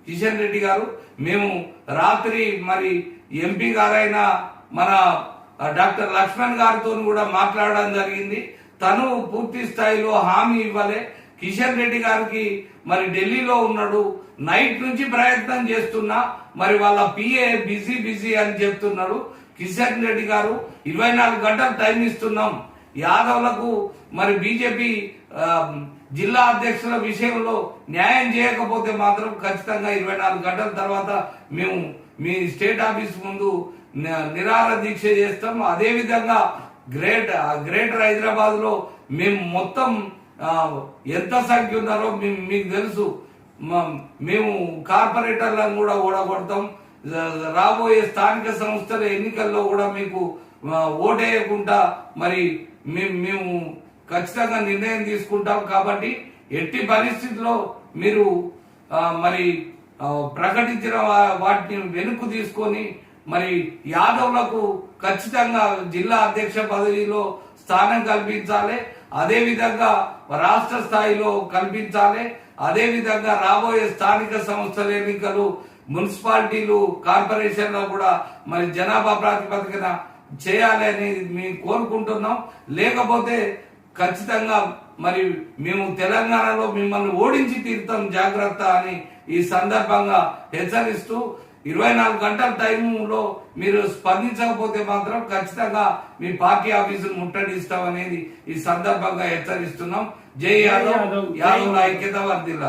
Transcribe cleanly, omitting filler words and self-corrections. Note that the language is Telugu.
కిషన్ రెడ్డి గారు. మేము రాత్రి మరి ఎంపీ గారైన మన డాక్టర్ లక్ష్మణ్ గారితో కూడా మాట్లాడడం జరిగింది. తను పూర్తి స్థాయిలో హామీ ఇవ్వలే. కిషన్ రెడ్డి గారికి మరి ఢిల్లీలో ఉన్నాడు, నైట్ నుంచి ప్రయత్నం చేస్తున్నా, మరి వాళ్ళ పిఏ బిజీ అని చెప్తున్నాడు. కిషన్ రెడ్డి గారు 24 గంటలు టైం ఇస్తున్నాం యాదవ్లకు, మరి బీజేపీ జిల్లా అధ్యక్షుల విషయంలో న్యాయం చేయకపోతే మాత్రం ఖచ్చితంగా 24 గంటల తర్వాత మేము మీ స్టేట్ ఆఫీస్ ముందు నిరాహార దీక్ష చేస్తాం. అదేవిధంగా గ్రేటర్ హైదరాబాద్ లో మేము మొత్తం ఎంత సంఖ్య ఉన్నారో మీకు తెలుసు. మేము కార్పొరేటర్లను కూడా ఓడగొడతాం. రాబోయే స్థానిక సంస్థల ఎన్నికల్లో కూడా మీకు ఓటేయకుండా మరి మేము ఖచ్చితంగా నిర్ణయం తీసుకుంటాం. కాబట్టి ఎట్టి పరిస్థితుల్లో మీరు మరి ప్రకటించిన వాటిని వెనుక్కు తీసుకొని మరి యాదవ్లకు ఖచ్చితంగా జిల్లా అధ్యక్ష పదవిలో స్థానం కల్పించాలి. అదే విధంగా రాష్ట్ర స్థాయిలో కల్పించాలి. అదే విధంగా రాబోయే స్థానిక సంస్థల ఎన్నికలు, మున్సిపాలిటీలు, కార్పొరేషన్లో కూడా మరి జనాభా ప్రాతిపదికన చేయాలి అని మేము కోరుకుంటున్నాం. లేకపోతే ఖచ్చితంగా మరి మేము తెలంగాణలో మిమ్మల్ని ఓడించి తీరుతాం, జాగ్రత్త అని ఈ సందర్భంగా హెచ్చరిస్తూ 24 గంటల టైంలో మీరు స్పందించకపోతే మాత్రం ఖచ్చితంగా మీ పార్టీ ఆఫీసును ముట్టడిస్తామనేది ఈ సందర్భంగా హెచ్చరిస్తున్నాం. జై యాదవ్, యాదవ్ ఐక్యత వర్ధిల్లాలి.